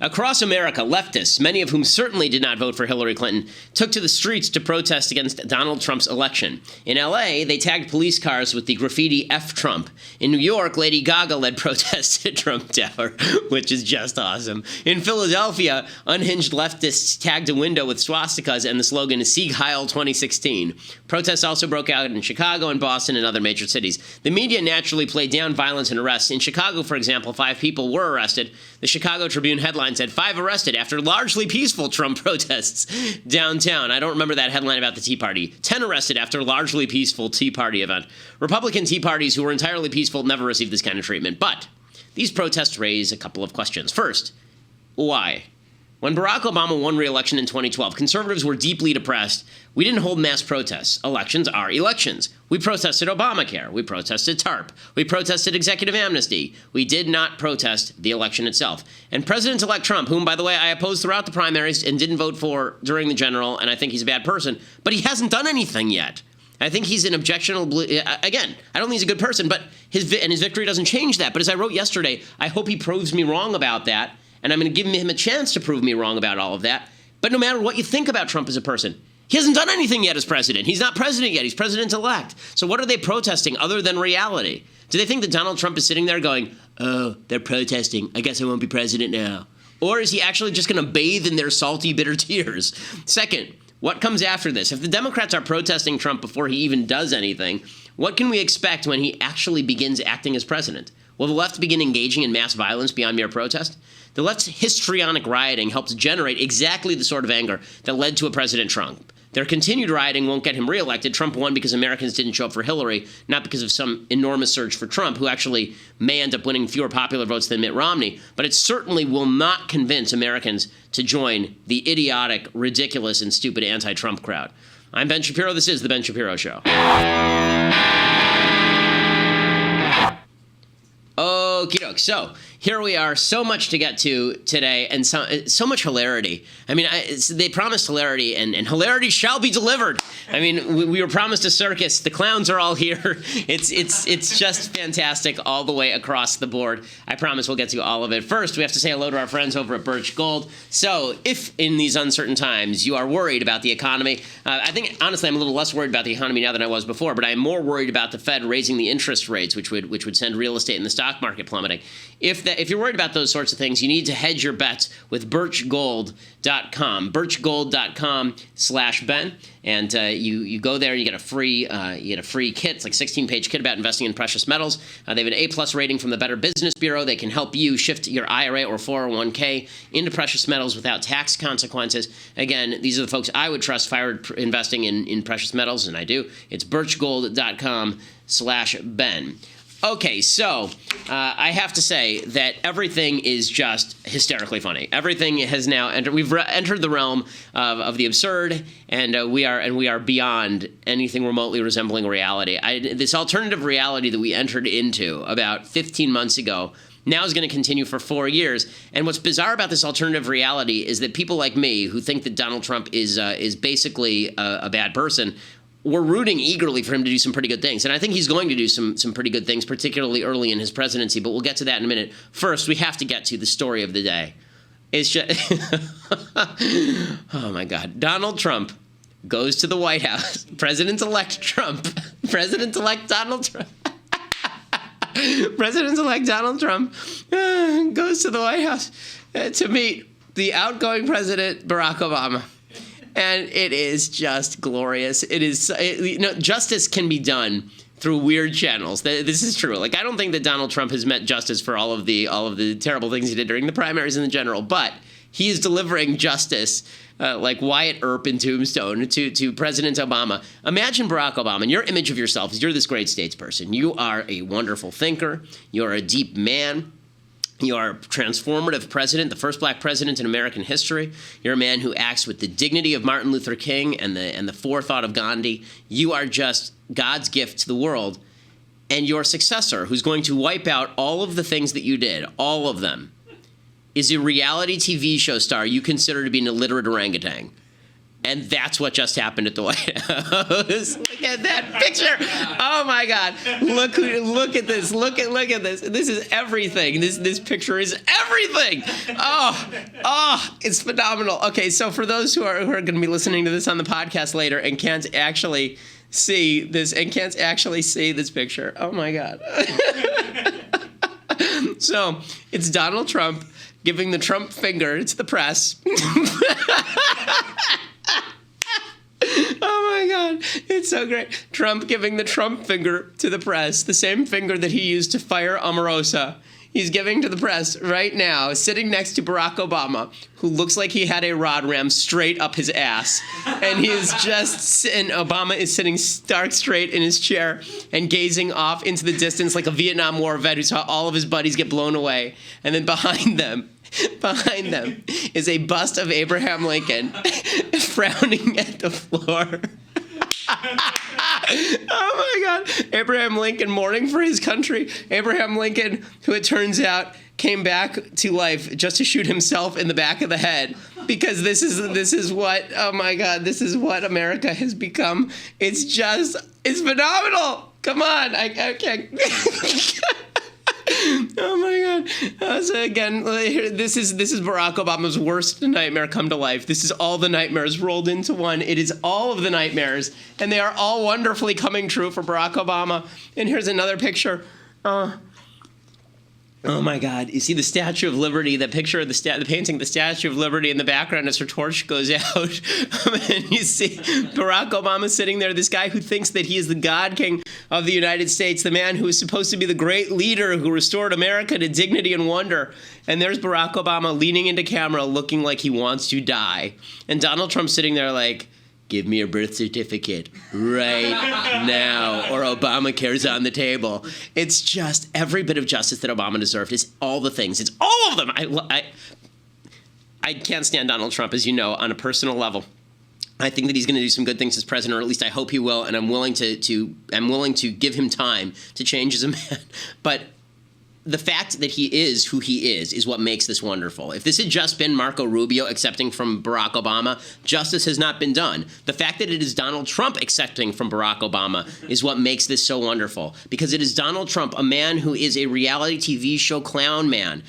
Across America, leftists, many of whom certainly did not vote for Hillary Clinton, took to the streets to protest against Donald Trump's election. In L.A., they tagged police cars with the graffiti F Trump. In New York, Lady Gaga led protests at Trump Tower, which is just awesome. In Philadelphia, unhinged leftists tagged a window with swastikas and the slogan Sieg Heil 2016. Protests also broke out in Chicago and Boston and other major cities. The media naturally played down violence and arrests. In Chicago, for example, 5 people were arrested. The Chicago Tribune headline said 5 arrested after largely peaceful Trump protests downtown. I don't remember that headline about the Tea Party. 10 arrested after largely peaceful Tea Party event. Republican Tea Parties who were entirely peaceful never received this kind of treatment. But these protests raise a couple of questions. First, why? When Barack Obama won re-election in 2012, conservatives were deeply depressed. We didn't hold mass protests. Elections are elections. We protested Obamacare. We protested TARP. We protested executive amnesty. We did not protest the election itself. And President-elect Trump, whom, by the way, I opposed throughout the primaries and didn't vote for during the general, and I think he's a bad person, but he hasn't done anything yet. I think he's an objectionable, again, I don't think he's a good person, but his victory doesn't change that. But as I wrote yesterday, I hope he proves me wrong about that. And I'm going to give him a chance to prove me wrong about all of that. But no matter what you think about Trump as a person, he hasn't done anything yet as president. He's not president yet. He's president-elect. So what are they protesting other than reality? Do they think that Donald Trump is sitting there going, oh, they're protesting. I guess I won't be president now. Or is he actually just going to bathe in their salty, bitter tears? Second, what comes after this? If the Democrats are protesting Trump before he even does anything, what can we expect when he actually begins acting as president? Will the left begin engaging in mass violence beyond mere protest? The left's histrionic rioting helped generate exactly the sort of anger that led to a President Trump. Their continued rioting won't get him reelected. Trump won because Americans didn't show up for Hillary, not because of some enormous surge for Trump, who actually may end up winning fewer popular votes than Mitt Romney. But it certainly will not convince Americans to join the idiotic, ridiculous, and stupid anti-Trump crowd. I'm Ben Shapiro. This is The Ben Shapiro Show. Okie doke. So here we are. So much to get to today, and so much hilarity. I mean, they promised hilarity, and hilarity shall be delivered. I mean, we were promised a circus. The clowns are all here. It's just fantastic all the way across the board. I promise we'll get to all of it. First, we have to say hello to our friends over at Birch Gold. So if in these uncertain times you are worried about the economy, I think, honestly, I'm a little less worried about the economy now than I was before, but I'm more worried about the Fed raising the interest rates, which would send real estate and the stock market plummeting. If you're worried about those sorts of things, you need to hedge your bets with birchgold.com. Birchgold.com/Ben. And you go there, you get a free kit. It's like a 16-page kit about investing in precious metals. They have an A+ rating from the Better Business Bureau. They can help you shift your IRA or 401k into precious metals without tax consequences. Again, these are the folks I would trust if I were investing in precious metals, and I do. It's birchgold.com/Ben. Okay, so I have to say that everything is just hysterically funny. Everything has now entered. We've entered the realm of the absurd, and we are beyond anything remotely resembling reality. This alternative reality that we entered into about 15 months ago now is going to continue for 4 years. And what's bizarre about this alternative reality is that people like me who think that Donald Trump is basically a bad person, we're rooting eagerly for him to do some pretty good things. And I think he's going to do some pretty good things, particularly early in his presidency. But we'll get to that in a minute. First, we have to get to the story of the day. It's just oh, my God. Donald Trump goes to the White House. President-elect Trump. President-elect Donald Trump. President-elect Donald Trump goes to the White House to meet the outgoing president, Barack Obama. And it is just glorious. It is, justice can be done through weird channels. This is true. Like, I don't think that Donald Trump has met justice for all of the terrible things he did during the primaries and the general, but he is delivering justice like Wyatt Earp in Tombstone to President Obama. Imagine Barack Obama, and your image of yourself is you're this great statesperson. You are a wonderful thinker. You're a deep man. You are a transformative president, the first black president in American history. You're a man who acts with the dignity of Martin Luther King and the forethought of Gandhi. You are just God's gift to the world. And your successor, who's going to wipe out all of the things that you did, all of them, is a reality TV show star you consider to be an illiterate orangutan. And that's what just happened at the White House. Look at that picture. Oh my God. Look at this. Look at this. This is everything. This picture is everything. Oh, it's phenomenal. Okay, so for those who are going to be listening to this on the podcast later and can't actually see this picture. Oh my God. So it's Donald Trump giving the Trump finger to the press. Oh my God, it's so great. Trump giving the Trump finger to the press, the same finger that he used to fire Omarosa. He's giving to the press right now, sitting next to Barack Obama, who looks like he had a rod rammed straight up his ass. And Obama is sitting stark straight in his chair and gazing off into the distance like a Vietnam War vet who saw all of his buddies get blown away. And then behind them is a bust of Abraham Lincoln frowning at the floor. Oh my God. Abraham Lincoln mourning for his country. Abraham Lincoln, who it turns out came back to life just to shoot himself in the back of the head, because this is what, oh my God, this is what America has become. It's phenomenal. Come on. I can't. Oh my God. So again, this is Barack Obama's worst nightmare come to life. This is all the nightmares rolled into one. It is all of the nightmares, and they are all wonderfully coming true for Barack Obama. And here's another picture. Oh my God. You see the Statue of Liberty, the picture of the painting of the Statue of Liberty in the background as her torch goes out. And you see Barack Obama sitting there, this guy who thinks that he is the God King of the United States, the man who is supposed to be the great leader who restored America to dignity and wonder. And there's Barack Obama leaning into camera looking like he wants to die. And Donald Trump sitting there like, give me your birth certificate right now, or Obamacare's on the table. It's just every bit of justice that Obama deserved. It's all the things. It's all of them. I can't stand Donald Trump, as you know, on a personal level. I think that he's going to do some good things as president, or at least I hope he will, and I'm willing to give him time to change as a man. But the fact that he is who he is what makes this wonderful. If this had just been Marco Rubio accepting from Barack Obama, justice has not been done. The fact that it is Donald Trump accepting from Barack Obama is what makes this so wonderful. Because it is Donald Trump, a man who is a reality TV show clown man,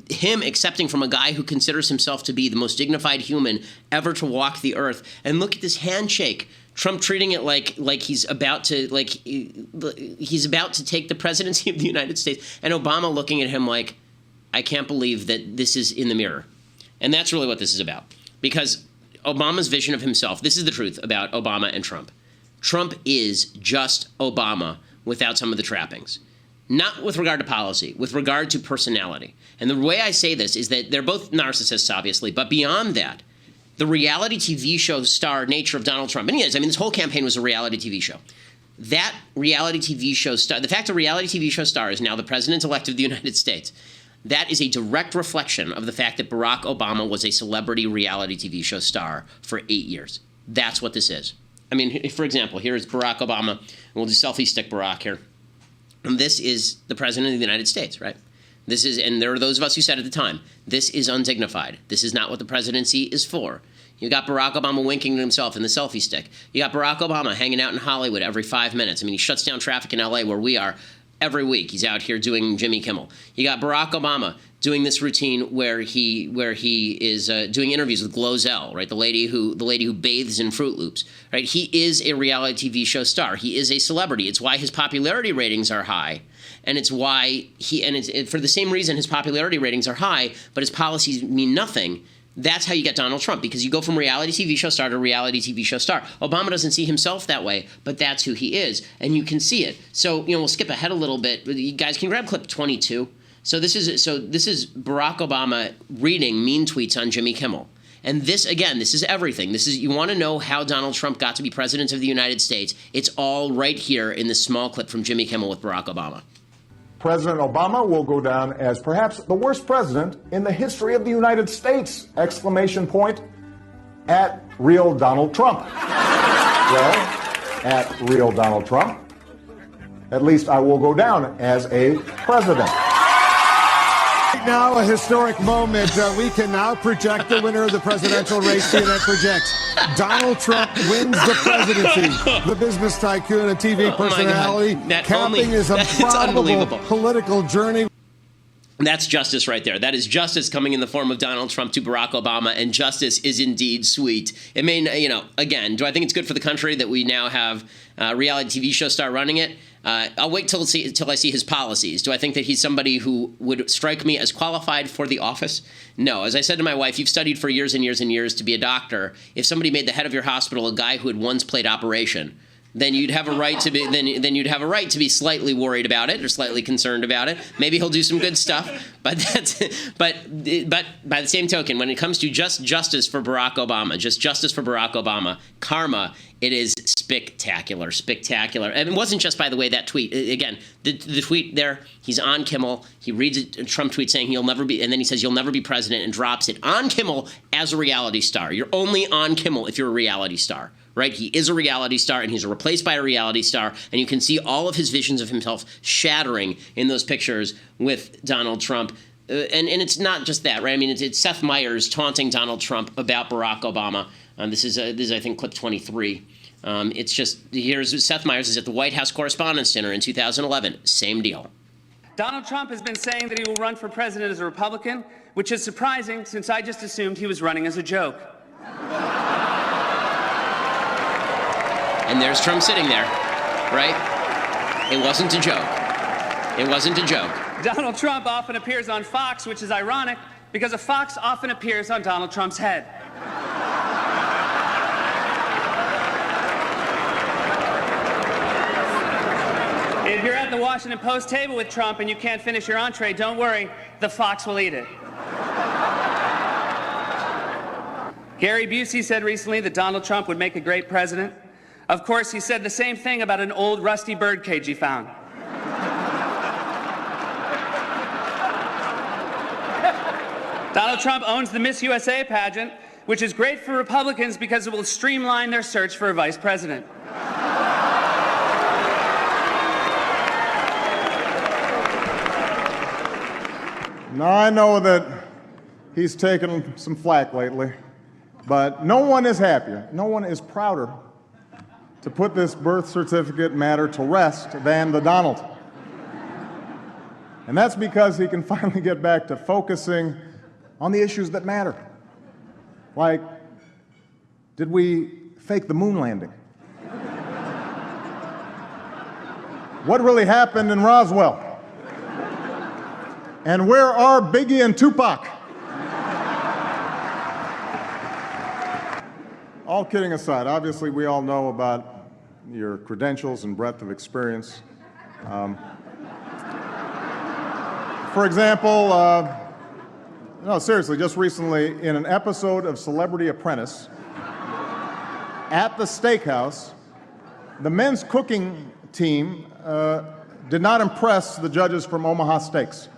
him accepting from a guy who considers himself to be the most dignified human ever to walk the earth. And look at this handshake. Trump treating it like he's about to take the presidency of the United States, and Obama looking at him like, I can't believe that this is in the mirror. And that's really what this is about. Because Obama's vision of himself, this is the truth about Obama and Trump. Trump is just Obama without some of the trappings. Not with regard to policy, with regard to personality. And the way I say this is that they're both narcissists, obviously, but beyond that, the reality TV show star nature of Donald Trump, and he is, I mean, this whole campaign was a reality TV show. That reality TV show star, the fact a reality TV show star is now the president-elect of the United States, that is a direct reflection of the fact that Barack Obama was a celebrity reality TV show star for 8 years. That's what this is. I mean, for example, here is Barack Obama. We'll do selfie stick Barack here. And this is the president of the United States, right? This is, and there are those of us who said at the time, this is undignified. This is not what the presidency is for. You got Barack Obama winking to himself in the selfie stick. You got Barack Obama hanging out in Hollywood every 5 minutes. I mean, he shuts down traffic in L.A. where we are every week. He's out here doing Jimmy Kimmel. You got Barack Obama doing this routine where he is doing interviews with Glozell, right? The lady who bathes in Fruit Loops, right? He is a reality TV show star. He is a celebrity. It's why his popularity ratings are high. And it's why for the same reason his popularity ratings are high, but his policies mean nothing. That's how you get Donald Trump, because you go from reality TV show star to reality TV show star. Obama doesn't see himself that way, but that's who he is, and you can see it. So, we'll skip ahead a little bit. You guys can grab clip 22. So this is Barack Obama reading mean tweets on Jimmy Kimmel. And this, again, this is everything. You want to know how Donald Trump got to be president of the United States. It's all right here in this small clip from Jimmy Kimmel with Barack Obama. President Obama will go down as perhaps the worst president in the history of the United States! Exclamation point at real Donald Trump. Well, at real Donald Trump, at least I will go down as a president. now, a historic moment. We can now project the winner of the presidential race. CNN projects Donald Trump wins the presidency. The business tycoon and TV personality capping his improbable political journey. That's justice right there. That is justice coming in the form of Donald Trump to Barack Obama, and justice is indeed sweet. It may, again, do I think it's good for the country that we now have a reality TV show star running it? I'll wait till I see his policies. Do I think that he's somebody who would strike me as qualified for the office? No. As I said to my wife, you've studied for years and years and years to be a doctor. If somebody made the head of your hospital a guy who had once played operation, then you'd have a right to be then you'd have a right to be slightly worried about it or slightly concerned about it. Maybe he'll do some good stuff, but by the same token, when it comes to just justice for Barack Obama, karma, it is spectacular. And it wasn't just, by the way, that tweet. Again, the tweet there, he's on Kimmel. He reads a Trump tweet saying he'll never be, and then he says you'll never be president and drops it on Kimmel as a reality star. You're only on Kimmel if you're a reality star. Right? He is a reality star, and he's replaced by a reality star, and you can see all of his visions of himself shattering in those pictures with Donald Trump. And it's not just that, right? I mean, it's Seth Meyers taunting Donald Trump about Barack Obama. This is I think, clip 23. It's just, here's Seth Meyers is at the White House Correspondents' Dinner in 2011. Same deal. Donald Trump has been saying that he will run for president as a Republican, which is surprising since I just assumed he was running as a joke. And there's Trump sitting there, right? It wasn't a joke. It wasn't a joke. Donald Trump often appears on Fox, which is ironic because a fox often appears on Donald Trump's head. If you're at the Washington Post table with Trump and you can't finish your entree, don't worry, the fox will eat it. Gary Busey said recently that Donald Trump would make a great president. Of course, he said the same thing about an old rusty birdcage he found. Donald Trump owns the Miss USA pageant, which is great for Republicans because it will streamline their search for a vice president. Now, I know that he's taken some flack lately, but no one is happier, no one is prouder to put this birth certificate matter to rest than the Donald. And that's because he can finally get back to focusing on the issues that matter. Like, did we fake the moon landing? What really happened in Roswell? And where are Biggie and Tupac? All kidding aside, obviously we all know about your credentials and breadth of experience. For example, no, seriously, just recently in an episode of Celebrity Apprentice, at the steakhouse, the men's cooking team did not impress the judges from Omaha Steaks.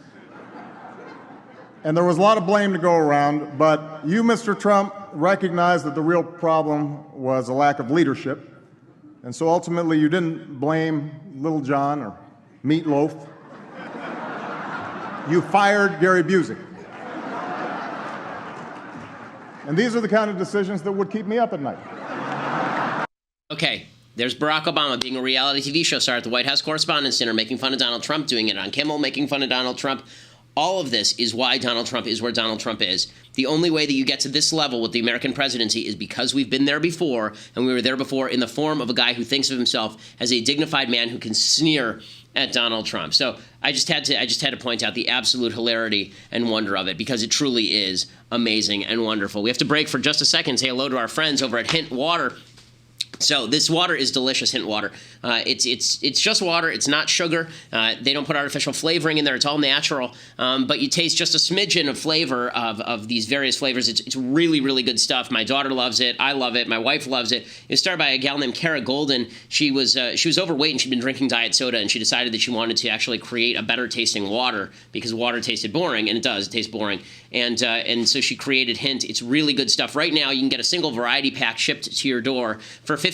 And there was a lot of blame to go around, but you, Mr. Trump, recognized that the real problem was a lack of leadership. And so ultimately you didn't blame Little John or Meatloaf. You fired Gary Busey. And these are the kind of decisions that would keep me up at night. Okay, there's Barack Obama being a reality TV show star at the White House Correspondents' Dinner, making fun of Donald Trump, doing it on Kimmel, making fun of Donald Trump. All of this is why Donald Trump is where Donald Trump is. The only way that you get to this level with the American presidency is because we've been there before, and we were there before in the form of a guy who thinks of himself as a dignified man who can sneer at Donald Trump. So I just had to point out the absolute hilarity and wonder of it, because it truly is amazing and wonderful. We have to break for just a second, say hello to our friends over at Hint Water. So this water is delicious, Hint Water. It's just water. It's not sugar. They don't put artificial flavoring in there. It's all natural. But you taste just a smidgen of flavor of these various flavors. It's really, really good stuff. My daughter loves it. I love it. My wife loves it. It was started by a gal named Kara Golden. She was overweight and she'd been drinking diet soda, and she decided that she wanted to actually create a better tasting water because water tasted boring, and it does. It tastes boring. And so she created Hint. It's really good stuff. Right now, you can get a single variety pack shipped to your door for $15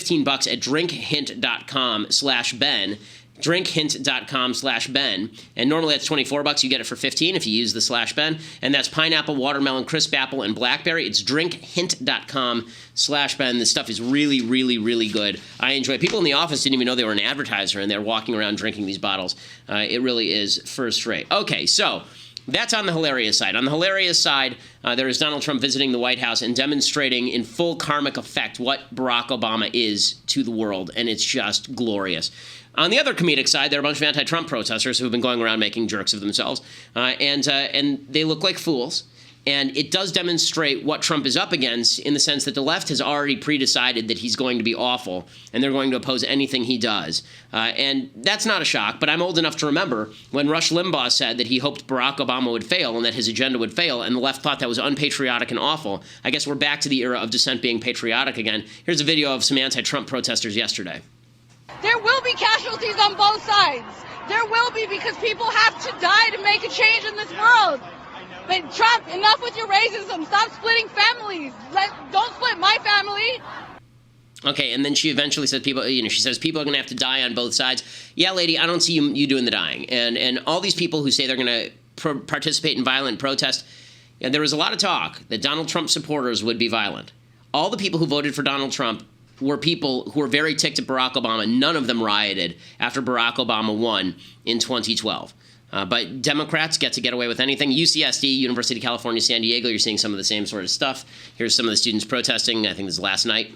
at drinkhint.com/Ben. drinkhint.com/Ben. And normally that's $24. You get it for $15 if you use the /Ben. And that's pineapple, watermelon, crisp apple, and blackberry. It's drinkhint.com/Ben. This stuff is really, really, really good. I enjoy it. People in the office didn't even know they were an advertiser, and they're walking around drinking these bottles. It really is first rate. Okay, so that's on the hilarious side. On the hilarious side, there is Donald Trump visiting the White House and demonstrating in full karmic effect what Barack Obama is to the world, and it's just glorious. On the other comedic side, there are a bunch of anti-Trump protesters who have been going around making jerks of themselves, and they look like fools. And it does demonstrate what Trump is up against in the sense that the left has already pre-decided that he's going to be awful, and they're going to oppose anything he does. And that's not a shock, but I'm old enough to remember when Rush Limbaugh said that he hoped Barack Obama would fail and that his agenda would fail, and the left thought that was unpatriotic and awful. I guess we're back to the era of dissent being patriotic again. Here's a video of some anti-Trump protesters yesterday. There will be casualties on both sides. There will be, because people have to die to make a change in this world. But Trump, enough with your racism. Stop splitting families. Don't split my family. Okay, and then she eventually said she says people are going to have to die on both sides. Yeah, lady, I don't see you doing the dying. And all these people who say they're going to participate in violent protest, there was a lot of talk that Donald Trump supporters would be violent. All the people who voted for Donald Trump were people who were very ticked at Barack Obama. None of them rioted after Barack Obama won in 2012. But Democrats get away with anything. UCSD, University of California, San Diego, you're seeing some of the same sort of stuff. Here's some of the students protesting. I think this is last night.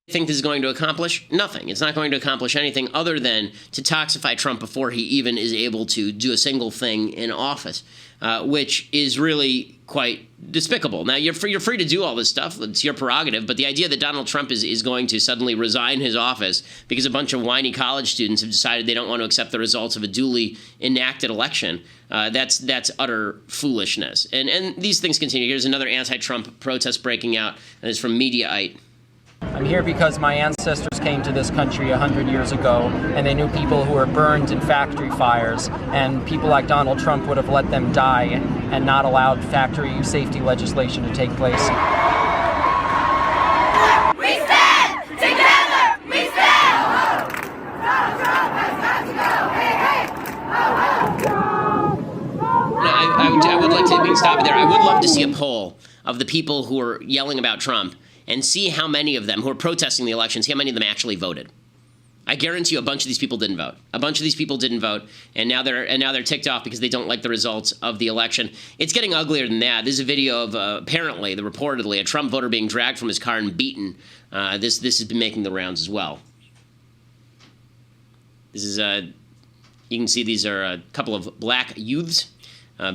Think this is going to accomplish? Nothing. It's not going to accomplish anything other than to toxify Trump before he even is able to do a single thing in office, which is really quite despicable. Now, you're free to do all this stuff. It's your prerogative. But the idea that Donald Trump is going to suddenly resign his office because a bunch of whiny college students have decided they don't want to accept the results of a duly enacted election, that's utter foolishness. And these things continue. Here's another anti-Trump protest breaking out, and it's from Mediaite. I'm here because my ancestors came to this country 100 years ago, and they knew people who were burned in factory fires, and people like Donald Trump would have let them die and not allowed factory safety legislation to take place. We stand together! We stand! Donald Trump has got to go! Hey, hey! I would like to stop it there. I would love to see a poll of the people who are yelling about Trump and see how many of them who are protesting the election, see how many of them actually voted. I guarantee you a bunch of these people didn't vote. A bunch of these people didn't vote, and now they're ticked off because they don't like the results of the election. It's getting uglier than that. This is a video of reportedly a Trump voter being dragged from his car and beaten. This has been making the rounds as well. This is you can see these are a couple of black youths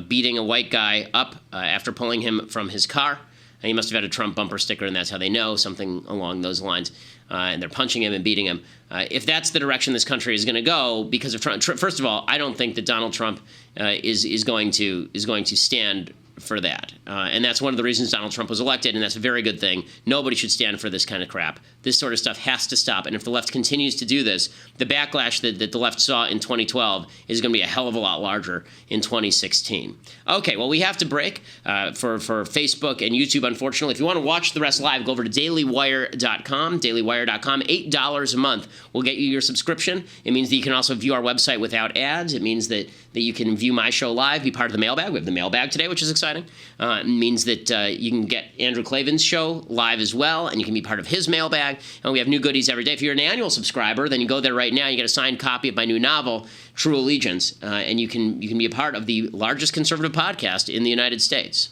beating a white guy up after pulling him from his car. And he must have had a Trump bumper sticker, and that's how they know, something along those lines. And they're punching him and beating him. If that's the direction this country is going to go because of Trump, first of all, I don't think that Donald Trump is going to stand for that. And that's one of the reasons Donald Trump was elected, and that's a very good thing. Nobody should stand for this kind of crap. This sort of stuff has to stop. And if the left continues to do this, the backlash that the left saw in 2012 is going to be a hell of a lot larger in 2016. Okay, well, we have to break for Facebook and YouTube, unfortunately. If you want to watch the rest live, go over to dailywire.com, dailywire.com. $8 a month will get you your subscription. It means that you can also view our website without ads. It means that you can view my show live, be part of the mailbag. We have the mailbag today, which is exciting. It means that you can get Andrew Klavan's show live as well, and you can be part of his mailbag. And we have new goodies every day. If you're an annual subscriber, then you go there right now. You get a signed copy of my new novel, True Allegiance, and you can be a part of the largest conservative podcast in the United States.